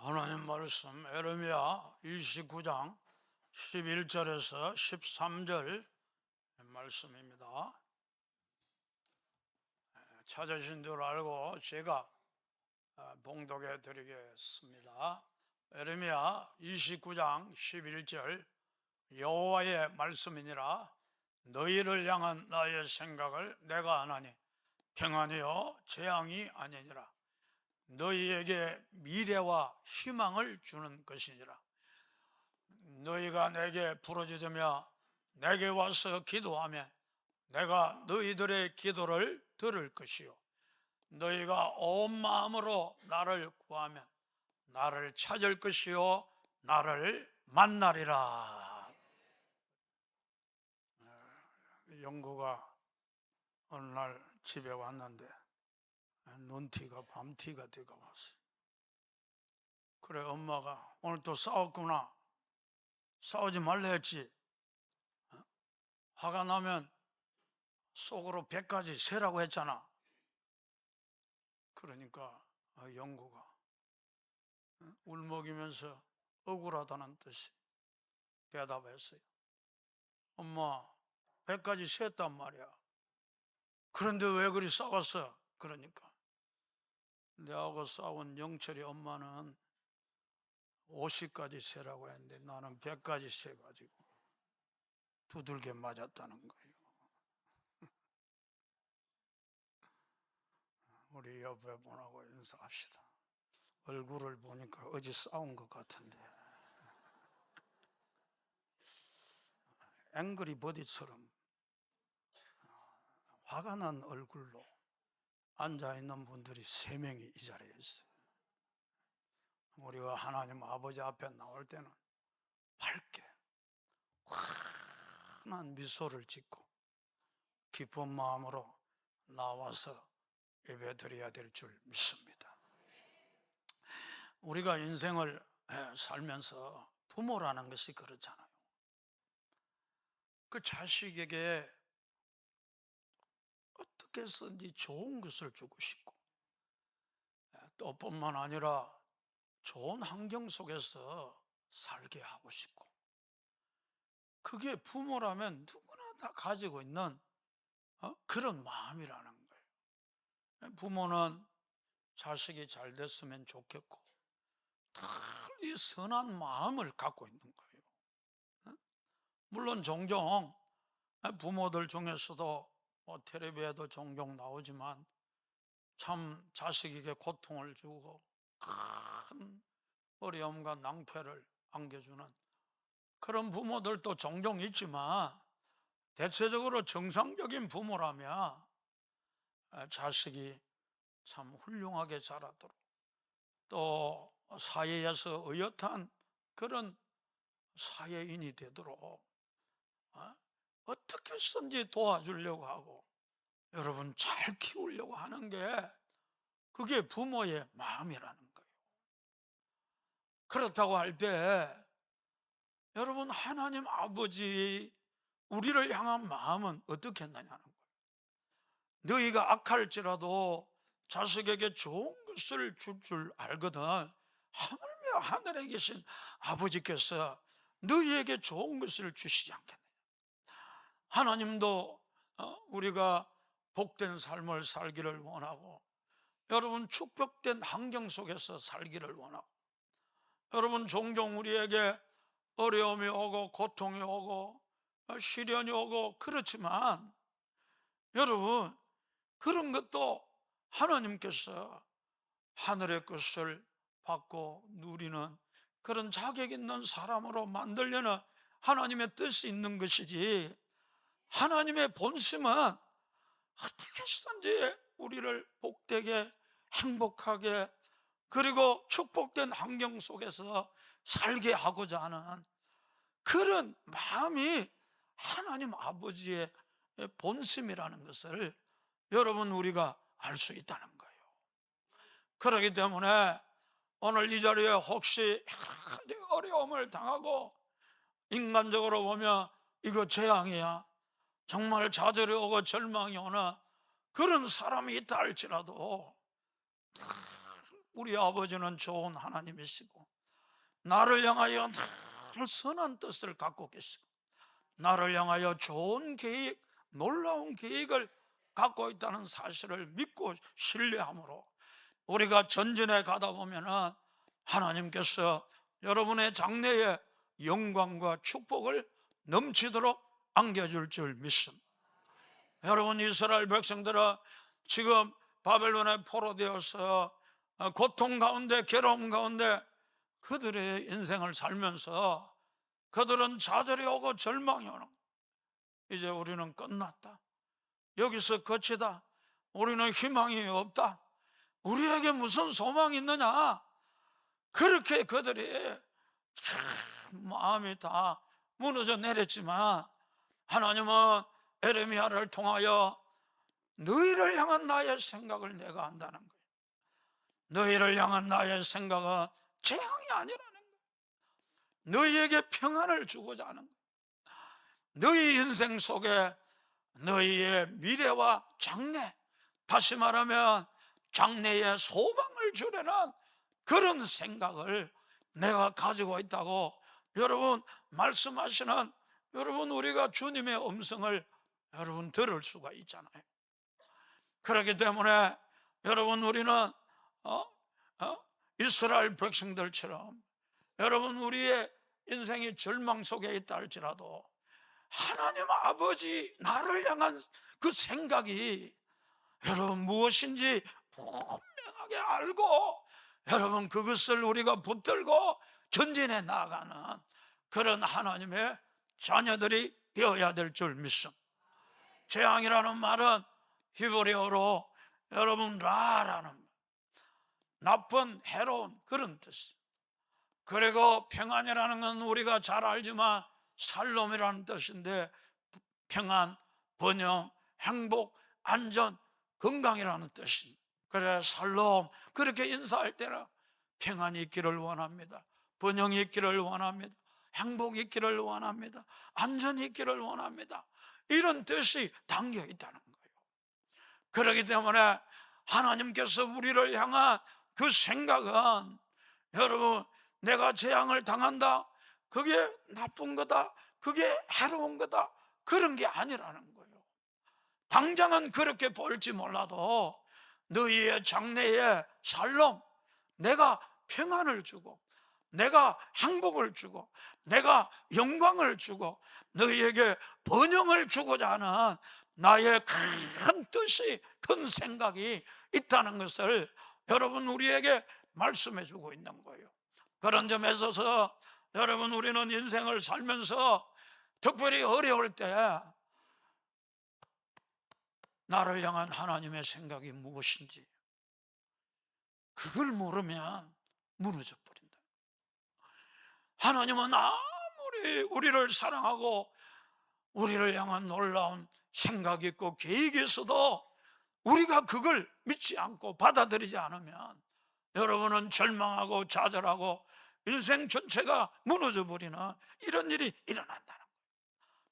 하나님 말씀 에레미야 29장 11절에서 13절 말씀입니다. 찾으신 줄 알고 제가 봉독해 드리겠습니다. 에레미야 29장 11절 여호와의 말씀이니라. 너희를 향한 나의 생각을 내가 아나니 평안이요 재앙이 아니니라. 너희에게 미래와 희망을 주는 것이니라. 너희가 내게 부르짖으며 내게 와서 기도하면 내가 너희들의 기도를 들을 것이요 너희가 온 마음으로 나를 구하면 나를 찾을 것이요 나를 만나리라. 영구가 어느 날 집에 왔는데 눈티가 밤티가 되고 왔어요. 그래, 엄마가 오늘 또 싸웠구나. 싸우지 말라 했지. 화가 나면 속으로 100가지 세라고 했잖아. 그러니까 영구가 울먹이면서 억울하다는 뜻이 대답했어요. 엄마, 100가지 셌단 말이야. 그런데 왜 그리 싸웠어? 그러니까 내하고 싸운 영철이 엄마는 50가지 세라고 했는데 나는 100가지 세가지고 두들겨 맞았다는 거예요. 우리 옆에 분하고 인사합시다. 얼굴을 보니까 어제 싸운 것 같은데 앵그리 버디처럼 화가 난 얼굴로 앉아있는 분들이 3명이 이 자리에 있어요. 우리가 하나님 아버지 앞에 나올 때는 밝게 환한 미소를 짓고 기쁜 마음으로 나와서 예배드려야 될 줄 믿습니다. 우리가 인생을 살면서 부모라는 것이 그렇잖아요. 그 자식에게 어떻게 해서든지 좋은 것을 주고 싶고 또 뿐만 아니라 좋은 환경 속에서 살게 하고 싶고, 그게 부모라면 누구나 다 가지고 있는 그런 마음이라는 거예요. 부모는 자식이 잘 됐으면 좋겠고 이 선한 마음을 갖고 있는 거예요. 물론 종종 부모들 중에서도 텔레비에도 종종 나오지만 참 자식에게 고통을 주고 큰 어려움과 낭패를 안겨주는 그런 부모들도 종종 있지만, 대체적으로 정상적인 부모라면 자식이 참 훌륭하게 자라도록 또 사회에서 의젓한 그런 사회인이 되도록 어떻게 해서든지 도와주려고 하고 여러분 잘 키우려고 하는 게 그게 부모의 마음이라는 거예요. 그렇다고 할 때 여러분 하나님 아버지 우리를 향한 마음은 어떻게 했느냐는 거예요. 너희가 악할지라도 자식에게 좋은 것을 줄 줄 알거든 하물며 하늘에 계신 아버지께서 너희에게 좋은 것을 주시지 않겠느냐. 하나님도 우리가 복된 삶을 살기를 원하고 여러분 축복된 환경 속에서 살기를 원하고, 여러분 종종 우리에게 어려움이 오고 고통이 오고 시련이 오고 그렇지만 여러분 그런 것도 하나님께서 하늘의 것을 받고 누리는 그런 자격 있는 사람으로 만들려는 하나님의 뜻이 있는 것이지, 하나님의 본심은 어떻게 해서든지 우리를 복되게 행복하게 그리고 축복된 환경 속에서 살게 하고자 하는 그런 마음이 하나님 아버지의 본심이라는 것을 여러분 우리가 알 수 있다는 거예요. 그렇기 때문에 오늘 이 자리에 혹시 여러 가지 어려움을 당하고 인간적으로 보면 이거 재앙이야, 정말 좌절이 오고 절망이 오는 그런 사람이 있다 할지라도 우리 아버지는 좋은 하나님이시고 나를 향하여 늘 선한 뜻을 갖고 계시고 나를 향하여 좋은 계획, 놀라운 계획을 갖고 있다는 사실을 믿고 신뢰함으로 우리가 전진해 가다 보면은 하나님께서 여러분의 장래에 영광과 축복을 넘치도록 안겨줄 줄 믿습니다. 여러분, 이스라엘 백성들은 지금 바벨론에 포로되어서 고통 가운데, 괴로움 가운데 그들의 인생을 살면서 그들은 좌절이 오고 절망이 오는 거예요. 이제 우리는 끝났다, 여기서 끝이다, 우리는 희망이 없다, 우리에게 무슨 소망이 있느냐, 그렇게 그들이 마음이 다 무너져 내렸지만 하나님은 에레미야를 통하여 너희를 향한 나의 생각을 내가 안다는 거예요. 너희를 향한 나의 생각은 재앙이 아니라는 거예요. 너희에게 평안을 주고자 하는 거예요. 너희 인생 속에 너희의 미래와 장래, 다시 말하면 장래에 소망을 주려는 그런 생각을 내가 가지고 있다고 여러분 말씀하시는, 여러분 우리가 주님의 음성을 여러분 들을 수가 있잖아요. 그렇기 때문에 여러분 우리는 이스라엘 백성들처럼 여러분 우리의 인생이 절망 속에 있다 할지라도 하나님 아버지 나를 향한 그 생각이 여러분 무엇인지 분명하게 알고 여러분 그것을 우리가 붙들고 전진해 나가는 그런 하나님의 자녀들이 되어야 될 줄 믿습니다. 재앙이라는 말은 히브리어로 여러분 라라는 나쁜, 해로운 그런 뜻. 그리고 평안이라는 건 우리가 잘 알지만 살롬이라는 뜻인데 평안, 번영, 행복, 안전, 건강이라는 뜻입니다. 그래 살롬 그렇게 인사할 때는 평안이 있기를 원합니다, 번영이 있기를 원합니다, 행복이 있기를 원합니다, 안전이 있기를 원합니다, 이런 뜻이 담겨 있다는 거예요. 그렇기 때문에 하나님께서 우리를 향한 그 생각은 여러분 내가 재앙을 당한다, 그게 나쁜 거다, 그게 해로운 거다, 그런 게 아니라는 거예요. 당장은 그렇게 보일지 몰라도 너희의 장래에 살롬, 내가 평안을 주고 내가 행복을 주고 내가 영광을 주고 너희에게 번영을 주고자 하는 나의 큰 뜻이, 큰 생각이 있다는 것을 여러분 우리에게 말씀해 주고 있는 거예요. 그런 점에 있어서 여러분 우리는 인생을 살면서 특별히 어려울 때 나를 향한 하나님의 생각이 무엇인지 그걸 모르면 무너져 버린다. 하나님은 아무리 우리를 사랑하고 우리를 향한 놀라운 생각이 있고 계획이 있어도 우리가 그걸 믿지 않고 받아들이지 않으면 여러분은 절망하고 좌절하고 인생 전체가 무너져 버리는 이런 일이 일어난다는 거예요.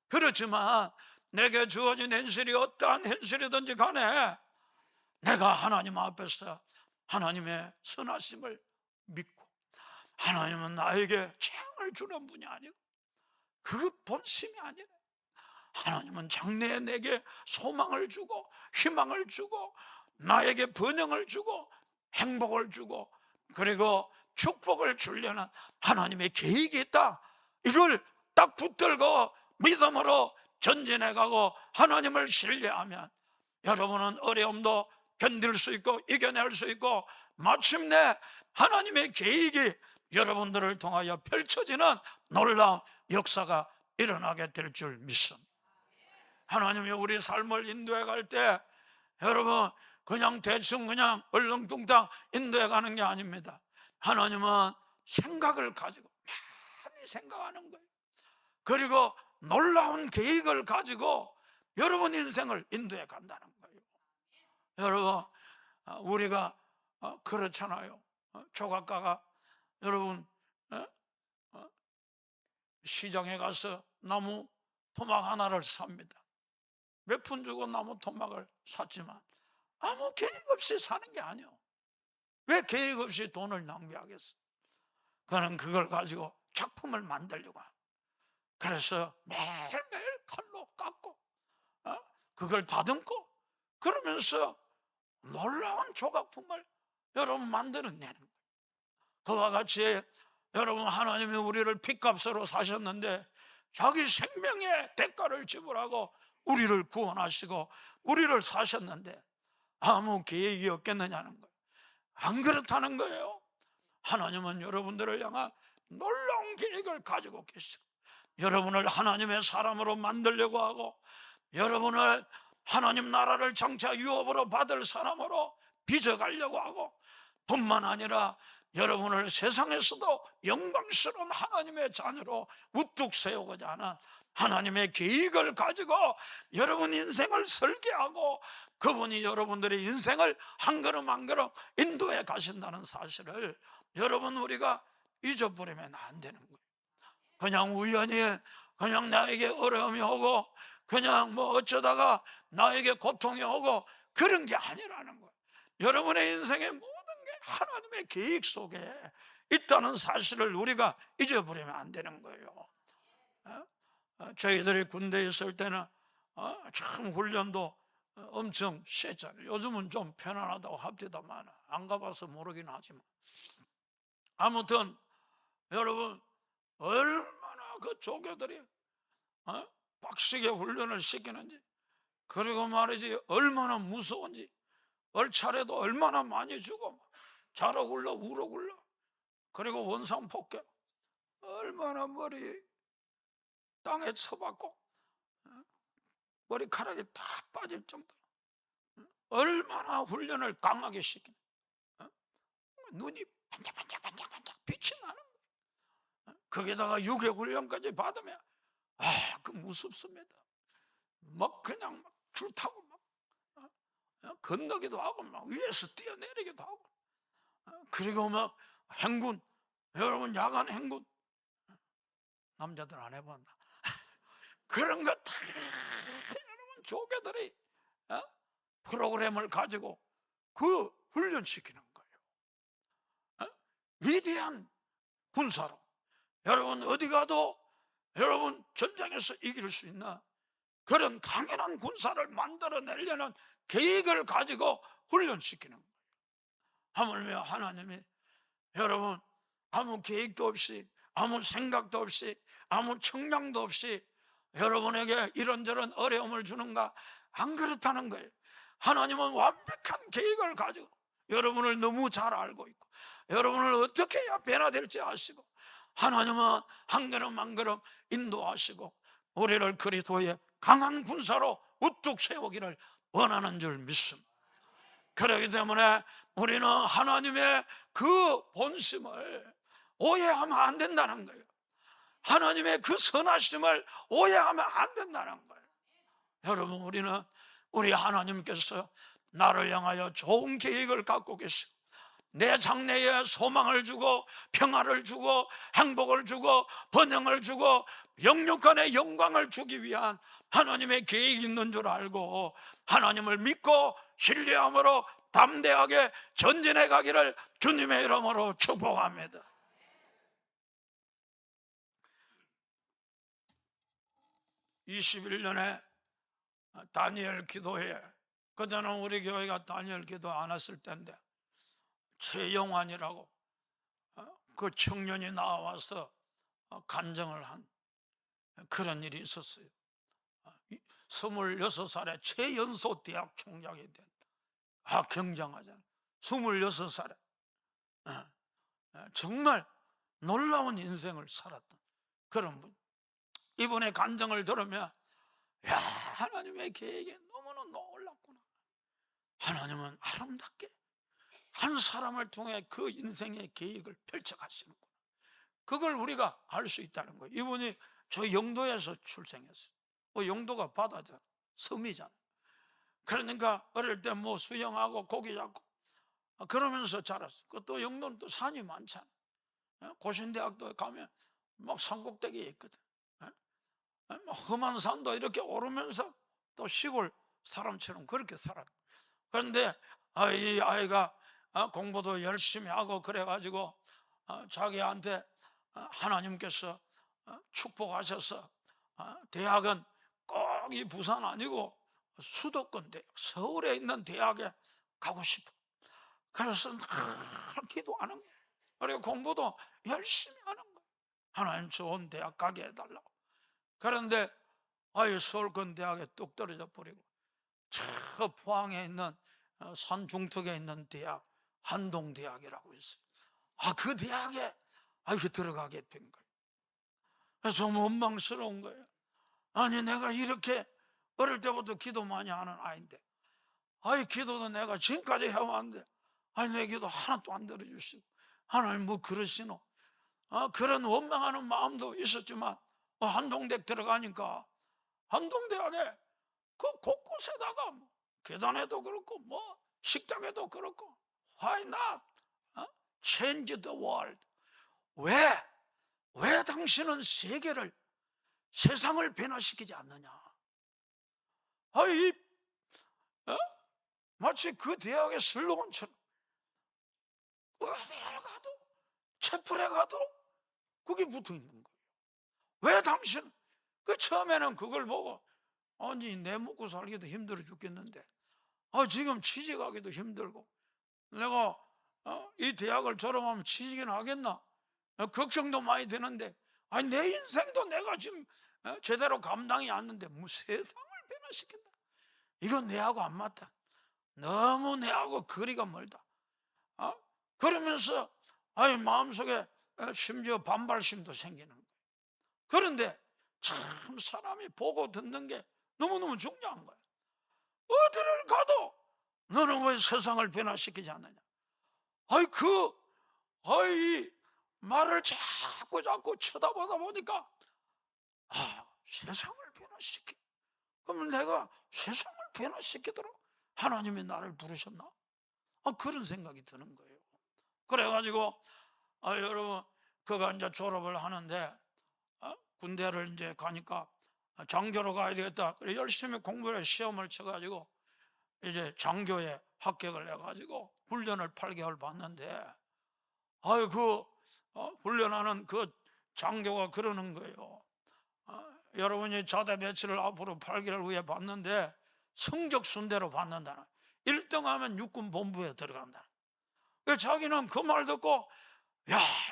그렇지만 내게 주어진 현실이 어떠한 현실이든지 간에 내가 하나님 앞에서 하나님의 선하심을 믿고 하나님은 나에게 재앙을 주는 분이 아니고 그 본심이 아니라 하나님은 장래에 내게 소망을 주고 희망을 주고 나에게 번영을 주고 행복을 주고 그리고 축복을 주려는 하나님의 계획이 있다, 이걸 딱 붙들고 믿음으로 전진해가고 하나님을 신뢰하면 여러분은 어려움도 견딜 수 있고 이겨낼 수 있고 마침내 하나님의 계획이 여러분들을 통하여 펼쳐지는 놀라운 역사가 일어나게 될 줄 믿습니다. 하나님이 우리 삶을 인도해 갈 때 여러분 그냥 대충 그냥 얼렁뚱땅 인도해 가는 게 아닙니다. 하나님은 생각을 가지고 많이 생각하는 거예요. 그리고 놀라운 계획을 가지고 여러분 인생을 인도해 간다는 거예요. 여러분 우리가 그렇잖아요. 조각가가 여러분 시장에 가서 나무 토막 하나를 삽니다. 몇 푼 주고 나무 토막을 샀지만 아무 계획 없이 사는 게 아니에요. 왜 계획 없이 돈을 낭비하겠어? 그는 그걸 가지고 작품을 만들려고 하고, 그래서 매일매일 칼로 깎고 그걸 다듬고 그러면서 놀라운 조각품을 여러분 만들어내는 거예요. 그와 같이 여러분, 하나님이 우리를 핏값으로 사셨는데 자기 생명의 대가를 지불하고 우리를 구원하시고 우리를 사셨는데 아무 계획이 없겠느냐는 거예요. 안 그렇다는 거예요. 하나님은 여러분들을 향한 놀라운 계획을 가지고 계시고, 여러분을 하나님의 사람으로 만들려고 하고, 여러분을 하나님 나라를 장차 유업으로 받을 사람으로 빚어가려고 하고, 뿐만 아니라 여러분을 세상에서도 영광스러운 하나님의 자녀로 우뚝 세우고자 하는 하나님의 계획을 가지고 여러분 인생을 설계하고, 그분이 여러분들의 인생을 한 걸음 한 걸음 인도해 가신다는 사실을 여러분, 우리가 잊어버리면 안 되는 거예요. 그냥 우연히 그냥 나에게 어려움이 오고 그냥 뭐 어쩌다가 나에게 고통이 오고 그런 게 아니라는 거예요. 여러분의 인생의 모든 게 하나님의 계획 속에 있다는 사실을 우리가 잊어버리면 안 되는 거예요. 저희들이 군대에 있을 때는 참 훈련도 엄청 셌잖아요. 요즘은 좀 편안하다고 합디다만 안 가봐서 모르긴 하지만, 아무튼 여러분, 얼마나 그 조교들이 빡시게 훈련을 시키는지, 그리고 말이지 얼마나 무서운지, 얼차례도 얼마나 많이 주고 자러 굴러 우러 굴러, 그리고 원상 폭격 얼마나 머리 땅에 쳐박고 머리카락이 다 빠질 정도로 얼마나 훈련을 강하게 시키는, 눈이 반짝반짝 빛이 나는 거예요. 거기다가 6회 훈련까지 받으면 그 무섭습니다. 막 그냥 막 줄타고 막 건너기도 하고 막 위에서 뛰어내리기도 하고, 그리고 막 행군, 여러분 야간 행군 남자들 안 해봤나? 그런 거 다 여러분 조교들이 프로그램을 가지고 그 훈련시키는 거예요. 위대한 군사로 여러분 어디 가도 여러분 전장에서 이길 수 있는 그런 강인한 군사를 만들어내려는 계획을 가지고 훈련시키는 거예요. 하물며 하나님이 여러분 아무 계획도 없이, 아무 생각도 없이, 아무 청량도 없이 여러분에게 이런저런 어려움을 주는가? 안 그렇다는 거예요. 하나님은 완벽한 계획을 가지고 여러분을 너무 잘 알고 있고, 여러분을 어떻게 해야 변화될지 아시고, 하나님은 한 걸음 한 걸음 인도하시고 우리를 그리스도의 강한 군사로 우뚝 세우기를 원하는 줄 믿습니다. 그렇기 때문에 우리는 하나님의 그 본심을 오해하면 안 된다는 거예요. 하나님의 그 선하심을 오해하면 안 된다는 거예요. 여러분, 우리는 우리 하나님께서 나를 향하여 좋은 계획을 갖고 계시고 내 장래에 소망을 주고 평화를 주고 행복을 주고 번영을 주고 영육간의 영광을 주기 위한 하나님의 계획이 있는 줄 알고 하나님을 믿고 신뢰함으로 담대하게 전진해 가기를 주님의 이름으로 축복합니다. 21년에 다니엘 기도회, 그때는 우리 교회가 다니엘 기도 안 했을 때인데 최영환이라고 그 청년이 나와서 간증을 한 그런 일이 있었어요. 26살에 최연소 대학 총장이 된, 굉장하잖아요. 26살에 정말 놀라운 인생을 살았던 그런 분. 이분의 간증을 들으면 하나님의 계획이 너무나 놀랍구나. 하나님은 아름답게 한 사람을 통해 그 인생의 계획을 펼쳐가시는구나. 그걸 우리가 알 수 있다는 거예요. 이분이 저 영도에서 출생했어요. 영도가 바다잖아, 섬이잖아. 그러니까 어릴 때 뭐 수영하고 고기 잡고 그러면서 자랐어요. 또 영도는 또 산이 많잖아. 고신대학도 가면 막 산꼭대기에 있거든. 험한 산도 이렇게 오르면서 또 시골 사람처럼 그렇게 살았고, 그런데 이 아이가 공부도 열심히 하고 그래가지고 자기한테 하나님께서 축복하셔서 대학은 꼭 이 부산 아니고 수도권 대학, 서울에 있는 대학에 가고 싶어. 그래서 늘 기도하는 거예요. 그리고 공부도 열심히 하는 거예요. 하나님 좋은 대학 가게 해달라고. 그런데 서울권 대학에 뚝 떨어져 버리고 저 포항에 있는 산 중턱에 있는 대학, 한동대학이라고 있어요. 그 대학에 들어가게 된 거예요. 그래서 좀 원망스러운 거예요. 아니 내가 이렇게 어릴 때부터 기도 많이 하는 아이인데 기도도 내가 지금까지 해왔는데 내 기도 하나도 안 들어주시고 하나님 뭐 그러시노? 그런 원망하는 마음도 있었지만 한동대학 들어가니까 한동대학에 그 곳곳에다가 계단에도 그렇고 식당에도 그렇고 Why not? Change the world. 왜 당신은 세상을 변화시키지 않느냐? 마치 그 대학의 슬로건처럼 어디에 가도 채플에 가도 그게 붙어 있는 거예요. 왜 당신? 처음에는 그걸 보고 내 먹고 살기도 힘들어 죽겠는데 지금 취직하기도 힘들고 내가 이 대학을 졸업하면 취직이나 하겠나? 걱정도 많이 되는데 내 인생도 내가 지금 제대로 감당이 안 되는데 세상을 변화시킨다. 이건 내하고 안 맞다. 너무 내하고 거리가 멀다. 그러면서 마음속에 심지어 반발심도 생기는 거예요. 그런데 참 사람이 보고 듣는 게 너무너무 중요한 거예요. 어디를 가도 너는 왜 세상을 변화시키지 않느냐? 말을 자꾸 쳐다보다 보니까 세상을 변화시키. 그러면 내가 세상을 변화시키도록 하나님이 나를 부르셨나? 그런 생각이 드는 거예요. 그래가지고 여러분 그가 이제 졸업을 하는데 군대를 이제 가니까 장교로 가야 되겠다. 그래 열심히 공부를 해 시험을 쳐가지고 이제 장교에 합격을 해가지고 훈련을 8개월 받는데 훈련하는 그 장교가 그러는 거예요. 여러분이 자대 배치를 앞으로 8개월 후에 받는데 성적 순대로 받는다는 1등 하면 육군본부에 들어간다. 자기는 그 말 듣고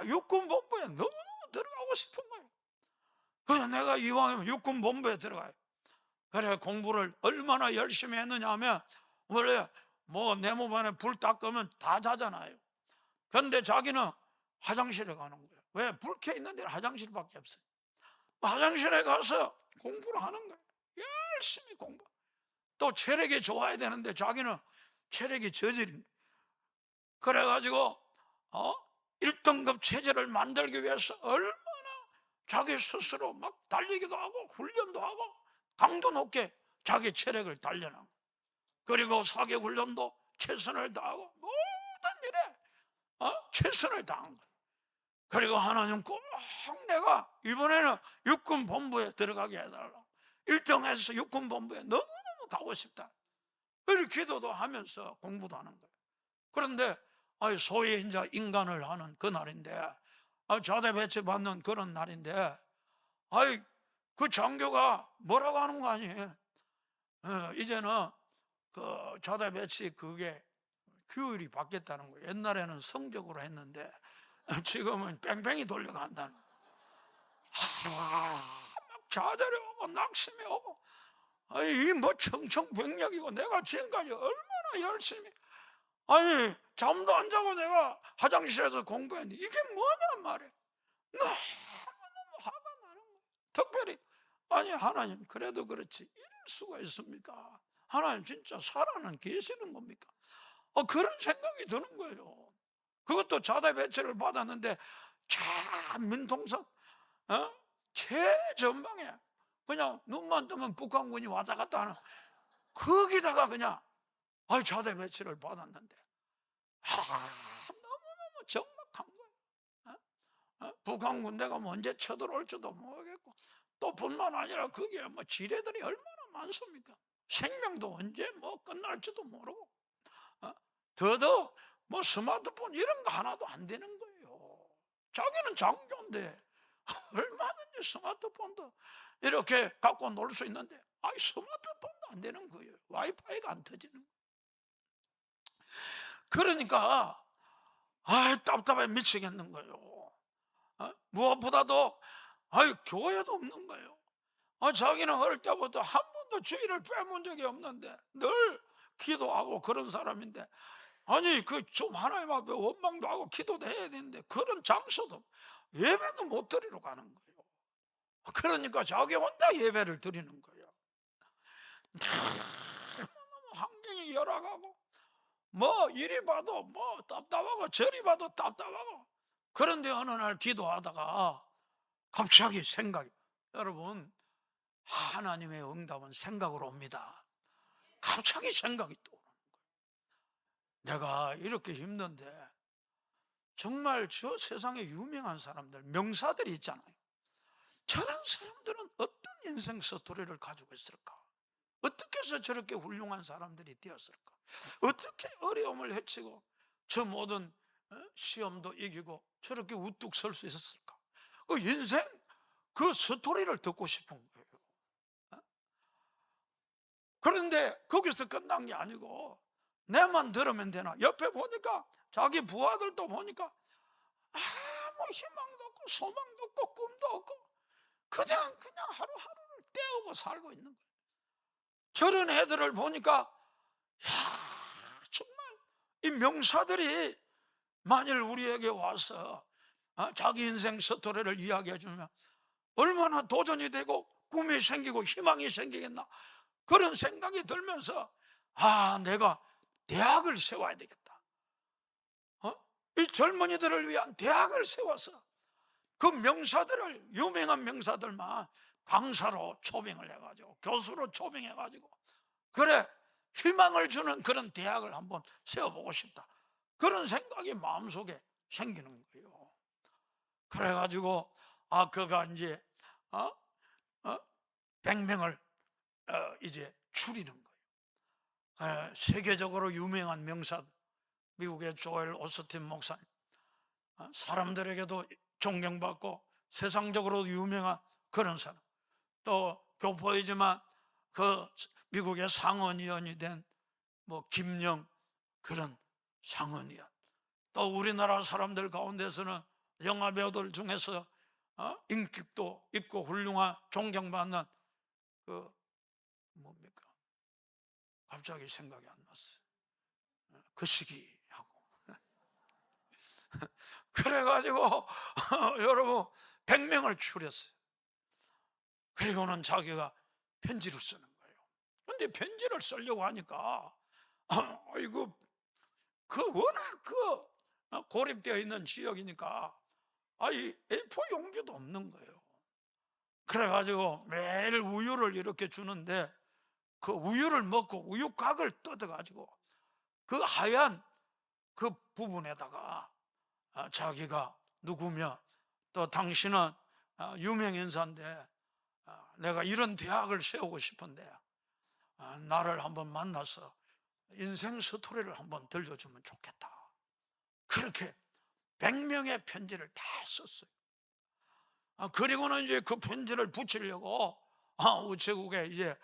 육군본부에 너무너무 들어가고 싶은 거예요. 그래서 내가 이왕이면 육군본부에 들어가요. 그래 공부를 얼마나 열심히 했느냐 하면 원래 내 몸 안에 불 딱 끄면 다 자잖아요. 그런데 자기는 화장실에 가는 거예요. 왜? 불 켜 있는 데는 화장실밖에 없어요. 화장실에 가서 공부를 하는 거예요. 열심히 공부. 또 체력이 좋아야 되는데 자기는 체력이 저질인 거예요. 그래가지고 1등급 체제를 만들기 위해서 얼마나 자기 스스로 막 달리기도 하고 훈련도 하고 강도 높게 자기 체력을 단련한 거예요. 그리고 사격 훈련도 최선을 다하고 모든 일에 최선을 다한 거예요. 그리고 하나님 꼭 내가 이번에는 육군본부에 들어가게 해달라고 1등해서 육군본부에 너무너무 가고 싶다. 이렇게 기도도 하면서 공부도 하는 거예요. 그런데 소위 이제 인간을 하는 그 날인데 자대 배치 받는 그런 날인데 그 장교가 뭐라고 하는 거 아니에요? 이제는 그 자대 배치 그게 규율이 바뀌었다는 거예요. 옛날에는 성적으로 했는데 지금은 뺑뺑이 돌려간다는 막 좌절이 오고 낙심이 오고 이 청청병력이고 내가 지금까지 얼마나 열심히 잠도 안 자고 내가 화장실에서 공부했는데 이게 뭐냐 말이야. 너무너무 화가 나는 거야. 특별히 하나님 그래도 그렇지 이럴 수가 있습니까? 하나님 진짜 살아는 계시는 겁니까? 그런 생각이 드는 거예요. 그것도 자대 배치를 받았는데 참 민통선 최전방에 그냥 눈만 뜨면 북한군이 왔다 갔다 하는 거기다가 그냥 자대 배치를 받았는데 너무너무 적막한 거예요. 북한 군대가 언제 쳐들어올지도 모르겠고 또 뿐만 아니라 거기에 지뢰들이 얼마나 많습니까? 생명도 언제 끝날지도 모르고 더더욱 뭐 스마트폰 이런 거 하나도 안 되는 거예요. 자기는 장교인데 얼마든지 스마트폰도 이렇게 갖고 놀 수 있는데 스마트폰도 안 되는 거예요. 와이파이가 안 터지는 거예요. 그러니까 답답해 미치겠는 거예요. 무엇보다도 교회도 없는 거예요. 자기는 어릴 때부터 한 번도 주일을 빼본 적이 없는데 늘 기도하고 그런 사람인데 좀 하나님 앞에 원망도 하고 기도도 해야 되는데 그런 장소도 예배도 못 드리러 가는 거예요. 그러니까 자기 혼자 예배를 드리는 거예요. 너무 환경이 열악하고 뭐 이리 봐도 뭐 답답하고 저리 봐도 답답하고, 그런데 어느 날 기도하다가 갑자기 생각이, 여러분 하나님의 응답은 생각으로 옵니다. 갑자기 생각이 떠오르는 거예요. 내가 이렇게 힘든데 정말 저 세상에 유명한 사람들, 명사들이 있잖아요. 저런 사람들은 어떤 인생 스토리를 가지고 있을까? 어떻게 해서 저렇게 훌륭한 사람들이 되었을까? 어떻게 어려움을 헤치고 저 모든 시험도 이기고 저렇게 우뚝 설 수 있었을까? 그 인생 그 스토리를 듣고 싶은 거예요. 그런데 거기서 끝난 게 아니고 내만 들으면 되나? 옆에 보니까 자기 부하들도 보니까 아무 희망도 없고 소망도 없고 꿈도 없고 그냥 하루하루를 때우고 살고 있는 거예요. 저런 애들을 보니까 정말 이 명사들이 만일 우리에게 와서 자기 인생 스토리를 이야기해 주면 얼마나 도전이 되고 꿈이 생기고 희망이 생기겠나, 그런 생각이 들면서 내가 대학을 세워야 되겠다. 이 젊은이들을 위한 대학을 세워서 그 명사들을, 유명한 명사들만 강사로 초빙을 해가지고 교수로 초빙해가지고 그래 희망을 주는 그런 대학을 한번 세워보고 싶다, 그런 생각이 마음속에 생기는 거예요. 그래가지고 그가 이제 100명을 이제 추리는 거예요. 세계적으로 유명한 명사들, 미국의 조엘 오스틴 목사님, 사람들에게도 존경받고 세상적으로 유명한 그런 사람, 또 교포이지만 그 미국의 상원의원이 된 뭐 김영, 그런 상원의원, 또 우리나라 사람들 가운데서는 영화 배우들 중에서 인격도 있고 훌륭한 존경받는 그 뭡니까? 갑자기 생각이 안 났어요. 그 시기하고 그래가지고 여러분 100명을 추렸어요. 그리고는 자기가 편지를 쓰는 거예요. 근데 편지를 쓰려고 하니까 이거 워낙 고립되어 있는 지역이니까 이 A4 용기도 없는 거예요. 그래가지고 매일 우유를 이렇게 주는데 그 우유를 먹고 우유곽을 뜯어가지고 그 하얀 그 부분에다가 자기가 누구며 또 당신은 유명 인사인데 내가 이런 대학을 세우고 싶은데 나를 한번 만나서 인생 스토리를 한번 들려주면 좋겠다. 그렇게 100명의 편지를 다 썼어요. 그리고는 이제 그 편지를 붙이려고 우체국에 이제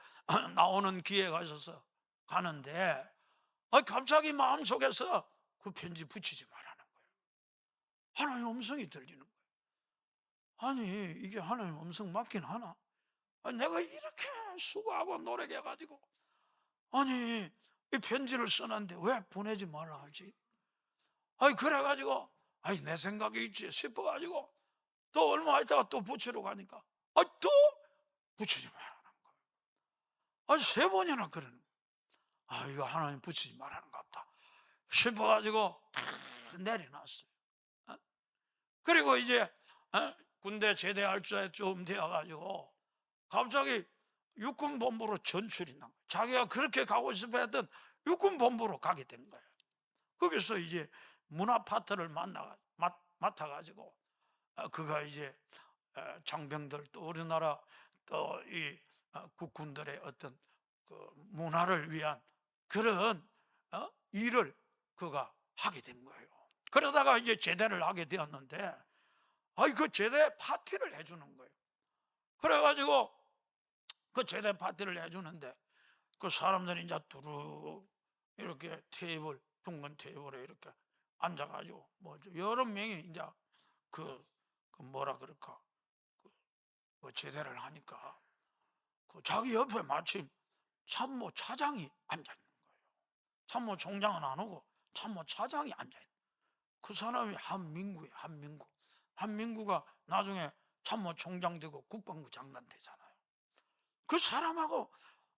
나오는 기회가 있어서 가는데 갑자기 마음속에서 그 편지 붙이지 말라는 거예요. 하나님 음성이 들리는 거예요. 이게 하나님 음성 맞긴 하나? 내가 이렇게 수고하고 노력해가지고 이 편지를 써놨는데 왜 보내지 말라 하지? 그래가지고 내 생각이 있지 싶어가지고 또 얼마 있다가 또 붙이러 가니까 또 붙이지 말라는 거예요. 3번이나 그러는 거예요. 이거 하나님 붙이지 말라는 것 같다 싶어가지고 내려놨어요. 그리고 이제 군대 제대할 쯤 되어가지고 갑자기 육군본부로 전출이 난 거예요. 자기가 그렇게 가고 싶어 했던 육군본부로 가게 된 거예요. 거기서 이제 문화파트를 맡아가지고 그가 이제 장병들, 또 우리나라 또 이 국군들의 어떤 그 문화를 위한 그런 일을 그가 하게 된 거예요. 그러다가 이제 제대를 하게 되었는데, 그 제대 파티를 해주는 거예요. 그래가지고 그 제대 파티를 해주는데, 그 사람들이 이제 두루 이렇게 테이블, 둥근 테이블에 이렇게 앉아가지고 여러 명이 이제 그 뭐라 그럴까, 그 제대를 하니까 자기 옆에 마침 참모 차장이 앉아 있는 거예요. 참모 총장은 안 오고 참모 차장이 앉아 있는. 그 사람이 한민구예요. 한민구가 나중에 참모 총장 되고 국방부 장관 되잖아요. 그 사람하고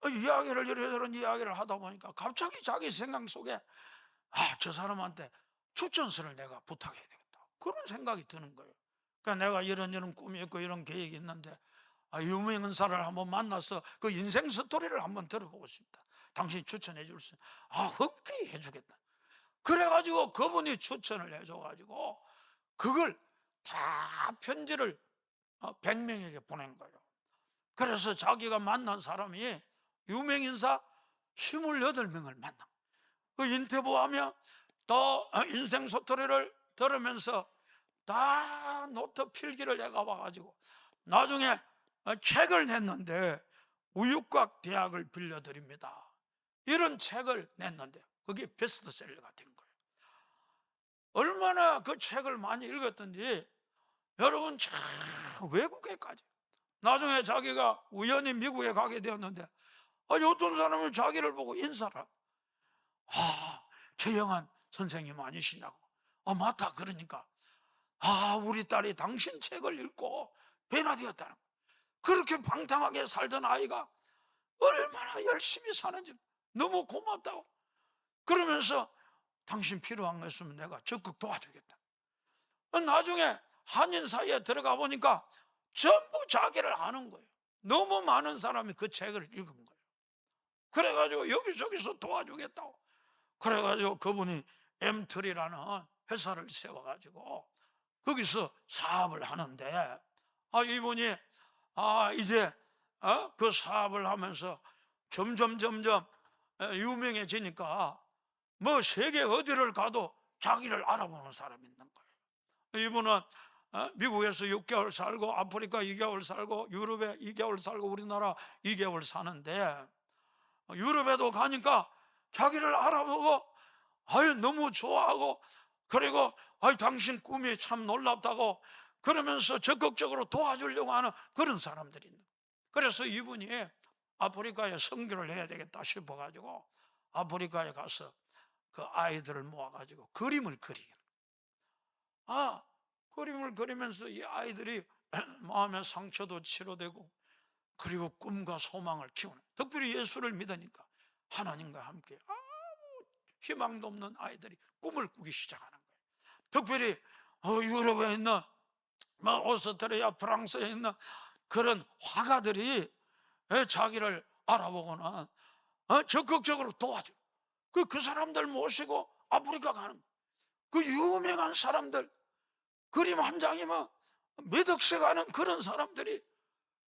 이야기를 이런저런 이야기를 하다 보니까 갑자기 자기 생각 속에 저 사람한테 추천서를 내가 부탁해야 되겠다, 그런 생각이 드는 거예요. 그러니까 내가 이런 꿈이 있고 이런 계획이 있는데 유명인사를 한번 만나서 그 인생 스토리를 한번 들어보고 싶다. 당신이 추천해 줄 수 있는. 흔쾌히 해주겠다. 그래가지고 그분이 추천을 해줘가지고 그걸 다 편지를 100명에게 보낸 거예요. 그래서 자기가 만난 사람이 유명인사 28명을 만나. 그 인터뷰하며 또 인생 스토리를 들으면서 다 노트 필기를 내가 와가지고 나중에 책을 냈는데, 우육각 대학을 빌려드립니다, 이런 책을 냈는데 그게 베스트셀러가 된 거예요. 얼마나 그 책을 많이 읽었던지 여러분, 저 외국에까지. 나중에 자기가 우연히 미국에 가게 되었는데 어떤 사람이 자기를 보고 인사를, 최영한 선생님 아니시냐고. 맞다. 그러니까 우리 딸이 당신 책을 읽고 변화되었다는 거예요. 그렇게 방탕하게 살던 아이가 얼마나 열심히 사는지 너무 고맙다고. 그러면서 당신 필요한 거 있으면 내가 적극 도와주겠다. 나중에 한인 사이에 들어가 보니까 전부 자기를 아는 거예요. 너무 많은 사람이 그 책을 읽은 거예요. 그래가지고 여기저기서 도와주겠다고. 그래가지고 그분이 엠트리라는 회사를 세워가지고 거기서 사업을 하는데, 이분이 이제 그 사업을 하면서 점점 유명해지니까 세계 어디를 가도 자기를 알아보는 사람이 있는 거예요. 이분은 미국에서 6개월 살고 아프리카 2개월 살고 유럽에 2개월 살고 우리나라 2개월 사는데, 유럽에도 가니까 자기를 알아보고 너무 좋아하고, 그리고 당신 꿈이 참 놀랍다고 그러면서 적극적으로 도와주려고 하는 그런 사람들이 있는 거예요. 그래서 이분이 아프리카에 선교를 해야 되겠다 싶어가지고 아프리카에 가서 그 아이들을 모아가지고 그림을 그리게. 그림을 그리면서 이 아이들이 마음의 상처도 치료되고, 그리고 꿈과 소망을 키우는, 특별히 예수를 믿으니까 하나님과 함께 아무 희망도 없는 아이들이 꿈을 꾸기 시작하는 거예요. 특별히 유럽에 있는 오스트리아, 프랑스에 있는 그런 화가들이 자기를 알아보고는 적극적으로 도와줘. 그 사람들 모시고 아프리카 가는 거예요. 그 유명한 사람들, 그림 한 장이면 몇 억씩 하는 그런 사람들이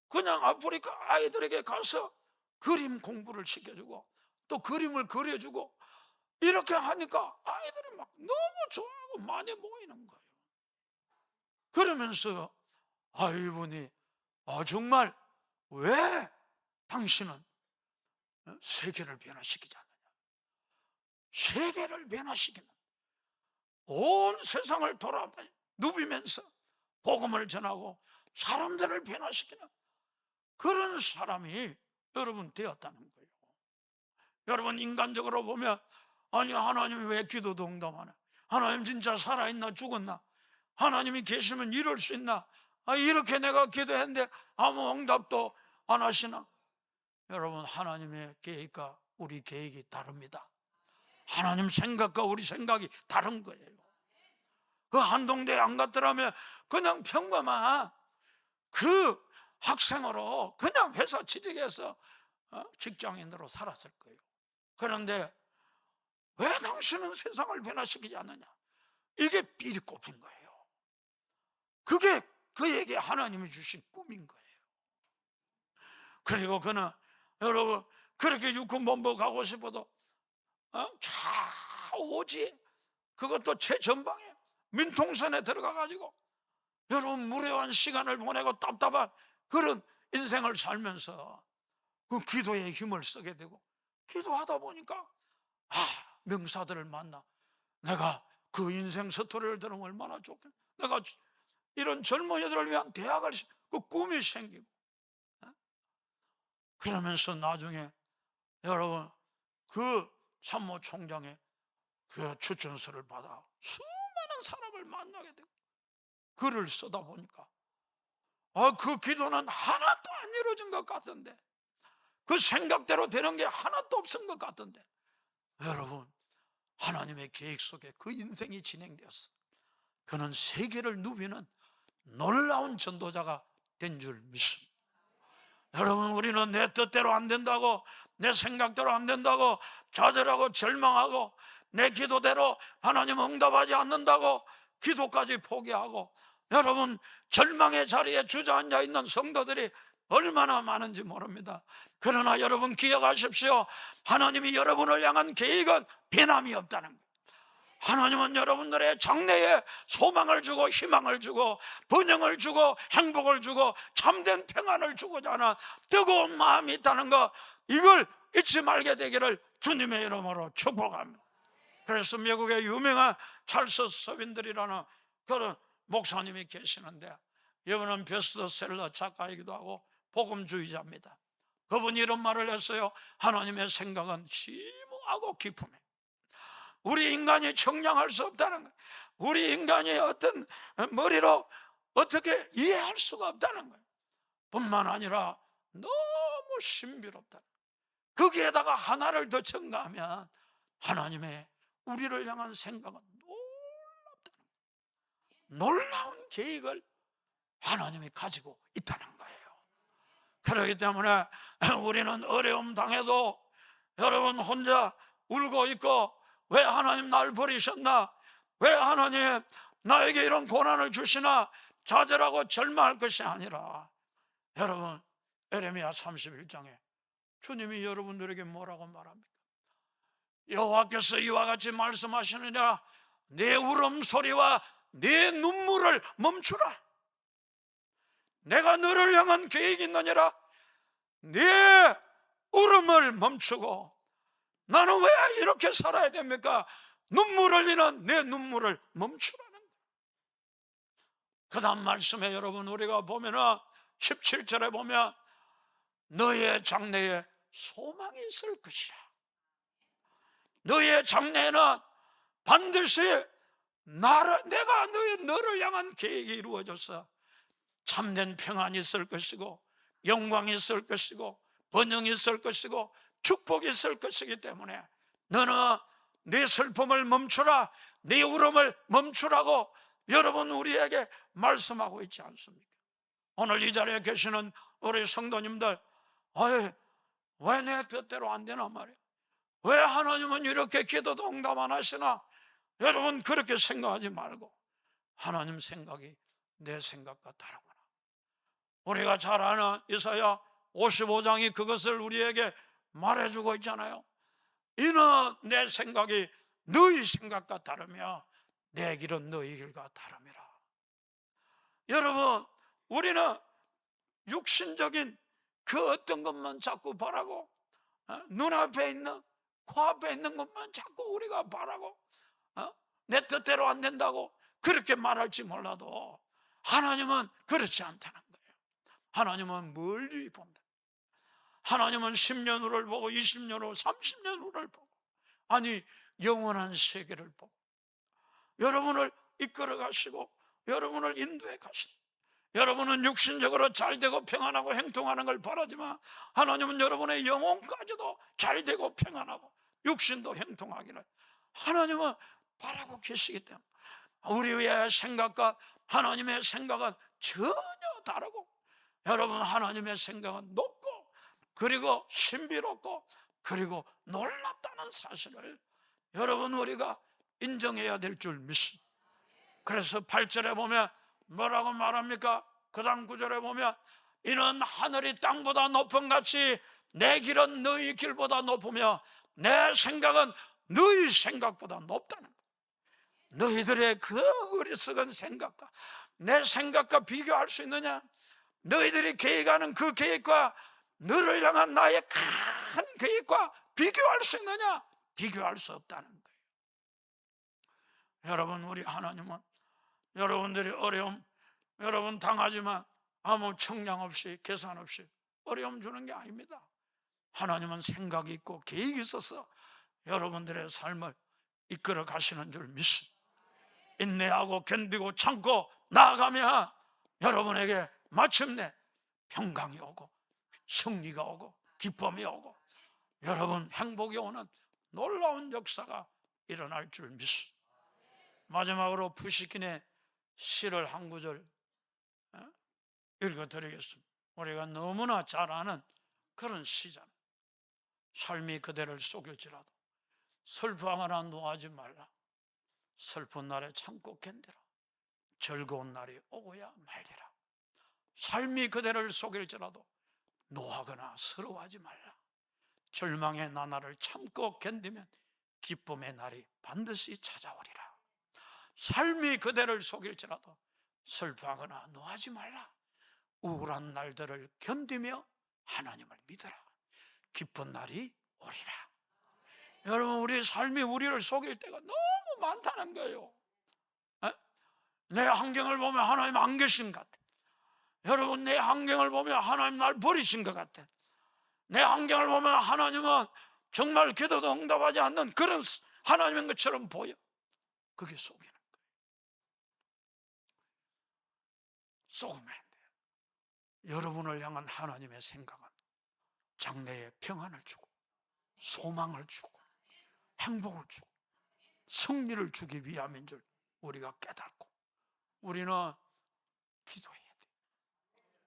그냥 아프리카 아이들에게 가서 그림 공부를 시켜주고 또 그림을 그려주고, 이렇게 하니까 아이들이 막 너무 좋아하고 많이 모이는 거예요. 그러면서 이분이 정말 왜 당신은 세계를 변화시키지 않느냐, 세계를 변화시키는, 온 세상을 돌아다니 누비면서 복음을 전하고 사람들을 변화시키는 그런 사람이 여러분 되었다는 거예요. 여러분, 인간적으로 보면 하나님이 왜 기도도 응답하나, 하나님 진짜 살아있나 죽었나, 하나님이 계시면 이럴 수 있나, 이렇게 내가 기도했는데 아무 응답도 안 하시나. 여러분, 하나님의 계획과 우리 계획이 다릅니다. 하나님 생각과 우리 생각이 다른 거예요. 그 한동대에 안 갔더라면 그냥 평범한 그 학생으로 그냥 회사 취직해서 직장인으로 살았을 거예요. 그런데 왜 당신은 세상을 변화시키지 않느냐, 이게 삘이 꼽힌 거예요. 그게 그에게 하나님이 주신 꿈인 거예요. 그리고 그는 여러분 그렇게 육군본부 가고 싶어도 오지 그것도 최전방에 민통선에 들어가 가지고 여러분 무료한 시간을 보내고 답답한 그런 인생을 살면서 그 기도에 힘을 쓰게 되고, 기도하다 보니까 명사들을 만나 내가 그 인생 스토리를 들으면 얼마나 좋겠나, 내가 이런 젊은이들을 위한 대학을 그 꿈이 생기고, 그러면서 나중에 여러분 그 참모총장의 그 추천서를 받아 수많은 사람을 만나게 되고, 글을 쓰다 보니까 그 기도는 하나도 안 이루어진 것 같은데, 그 생각대로 되는 게 하나도 없은 것 같은데, 여러분 하나님의 계획 속에 그 인생이 진행되었어. 그는 세계를 누비는 놀라운 전도자가 된 줄 믿습니다. 여러분 우리는 내 뜻대로 안 된다고, 내 생각대로 안 된다고 좌절하고 절망하고, 내 기도대로 하나님 응답하지 않는다고 기도까지 포기하고, 여러분 절망의 자리에 주저앉아 있는 성도들이 얼마나 많은지 모릅니다. 그러나 여러분 기억하십시오. 하나님이 여러분을 향한 계획은 변함이 없다는 거예요. 하나님은 여러분들의 장래에 소망을 주고 희망을 주고 번영을 주고 행복을 주고 참된 평안을 주고자 하는 뜨거운 마음이 있다는 것, 이걸 잊지 말게 되기를 주님의 이름으로 축복합니다. 그래서 미국의 유명한 찰스 서빈들이라는 그런 목사님이 계시는데, 이분은 베스트셀러 작가이기도 하고 복음주의자입니다. 그분이 이런 말을 했어요. 하나님의 생각은 심오하고 깊음에 우리 인간이 청량할 수 없다는 거예요. 우리 인간이 어떤 머리로 어떻게 이해할 수가 없다는 거예요. 뿐만 아니라 너무 신비롭다. 거기에다가 하나를 더 첨가하면 하나님의 우리를 향한 생각은 놀랍다는 거예요. 놀라운 계획을 하나님이 가지고 있다는 거예요. 그렇기 때문에 우리는 어려움 당해도 여러분 혼자 울고 있고, 왜 하나님 날 버리셨나, 왜 하나님 나에게 이런 고난을 주시나 좌절하고 절망할 것이 아니라, 여러분 에레미야 31장에 주님이 여러분들에게 뭐라고 말합니까? 여호와께서 이와 같이 말씀하시느냐, 내 울음소리와 내 눈물을 멈추라. 내가 너를 향한 계획이 있느니라. 내 울음을 멈추고, 나는 왜 이렇게 살아야 됩니까? 눈물 흘리는 내 눈물을 멈추라는 거예요. 그 다음 말씀에 여러분 우리가 보면은 17절에 보면 너의 장래에 소망이 있을 것이라. 너의 장래에는 반드시 내가 너를 향한 계획이 이루어져서 참된 평안이 있을 것이고, 영광이 있을 것이고, 번영이 있을 것이고, 축복이 있을 것이기 때문에 너는 네 슬픔을 멈추라, 네 울음을 멈추라고 여러분 우리에게 말씀하고 있지 않습니까? 오늘 이 자리에 계시는 우리 성도님들, 왜 내 뜻대로 안 되나 말이야, 왜 하나님은 이렇게 기도도 응답 안 하시나, 여러분 그렇게 생각하지 말고 하나님 생각이 내 생각과 다르구나. 우리가 잘 아는 이사야 55장이 그것을 우리에게 말해주고 있잖아요. 이는 내 생각이 너희 생각과 다르며 내 길은 너희 길과 다름이라. 여러분 우리는 육신적인 그 어떤 것만 자꾸 바라고, 눈앞에 있는 코앞에 있는 것만 자꾸 우리가 바라고, 내 뜻대로 안 된다고 그렇게 말할지 몰라도 하나님은 그렇지 않다는 거예요. 하나님은 멀리 본다. 하나님은 10년 후를 보고 20년 후 30년 후를 보고, 아니 영원한 세계를 보고 여러분을 이끌어 가시고 여러분을 인도해 가시다. 여러분은 육신적으로 잘되고 평안하고 행동하는 걸 바라지만 하나님은 여러분의 영혼까지도 잘되고 평안하고 육신도 행동하기를 하나님은 바라고 계시기 때문에 우리의 생각과 하나님의 생각은 전혀 다르고, 여러분 하나님의 생각은 높고 그리고 신비롭고 그리고 놀랍다는 사실을 여러분 우리가 인정해야 될 줄 믿습니다. 그래서 8절에 보면 뭐라고 말합니까? 그 다음 9절에 보면 이는 하늘이 땅보다 높은 같이 내 길은 너희 길보다 높으며 내 생각은 너희 생각보다 높다는 거예요. 너희들의 그 어리석은 생각과 내 생각과 비교할 수 있느냐? 너희들이 계획하는 그 계획과 너를 향한 나의 큰 계획과 비교할 수 있느냐? 비교할 수 없다는 거예요. 여러분, 우리 하나님은 여러분들이 어려움 여러분 당하지만 아무 청량 없이 계산 없이 어려움 주는 게 아닙니다. 하나님은 생각이 있고 계획이 있어서 여러분들의 삶을 이끌어 가시는 줄 믿습니다. 인내하고 견디고 참고 나아가면 여러분에게 마침내 평강이 오고 승리가 오고 기쁨이 오고 여러분 행복이 오는 놀라운 역사가 일어날 줄 믿습니다. 마지막으로 푸시킨의 시를 한 구절 읽어드리겠습니다. 우리가 너무나 잘 아는 그런 시잖아요. 삶이 그대를 속일지라도 슬퍼하거나 노하지 말라. 슬픈 날에 참고 견디라. 즐거운 날이 오고야 말리라. 삶이 그대를 속일지라도 노하거나 서러워하지 말라. 절망의 나날을 참고 견디면 기쁨의 날이 반드시 찾아오리라. 삶이 그대를 속일지라도 슬퍼하거나 노하지 말라. 우울한 날들을 견디며 하나님을 믿어라. 기쁜 날이 오리라. 여러분, 우리 삶이 우리를 속일 때가 너무 많다는 거예요. 내 환경을 보면 하나님 안 계신 것 같아. 여러분, 내 환경을 보면 하나님 날 버리신 것 같아. 내 환경을 보면 하나님은 정말 기도도 응답하지 않는 그런 하나님인 것처럼 보여. 그게 속이는 거예요. 속으면 안 돼요. 여러분을 향한 하나님의 생각은 장래에 평안을 주고 소망을 주고 행복을 주고 승리를 주기 위함인 줄 우리가 깨닫고 우리는 기도해야 돼.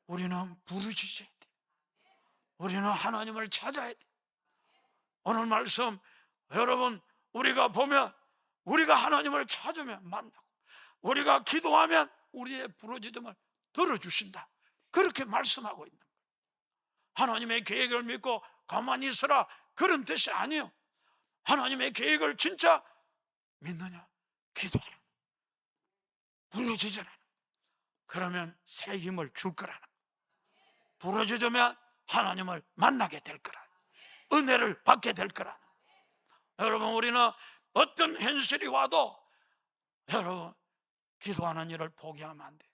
우리는 부르짖어야 돼. 우리는 하나님을 찾아야 돼. 오늘 말씀 여러분, 우리가 보면 우리가 하나님을 찾으면 만나고 우리가 기도하면 우리의 부르짖음을 들어주신다. 그렇게 말씀하고 있는 거예요. 하나님의 계획을 믿고 가만히 있으라 그런 뜻이 아니에요. 하나님의 계획을 진짜 믿느냐? 기도하라. 부르짖으라. 그러면 새 힘을 줄 거라는 거예요. 부르짖으면 하나님을 만나게 될 거라. 은혜를 받게 될 거라. 여러분, 우리는 어떤 현실이 와도 여러분 기도하는 일을 포기하면 안 돼.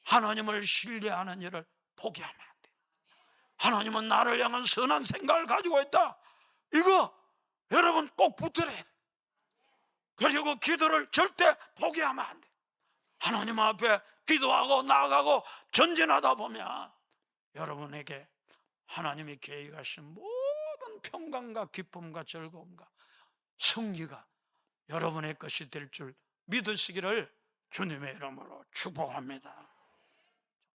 하나님을 신뢰하는 일을 포기하면 안 돼. 하나님은 나를 향한 선한 생각을 가지고 있다. 이거 여러분 꼭 붙들어야 돼. 그리고 기도를 절대 포기하면 안 돼. 하나님 앞에 기도하고 나아가고 전진하다 보면 여러분에게 하나님이 계획하신 모든 평강과 기쁨과 즐거움과 승리가 여러분의 것이 될 줄 믿으시기를 주님의 이름으로 축복합니다.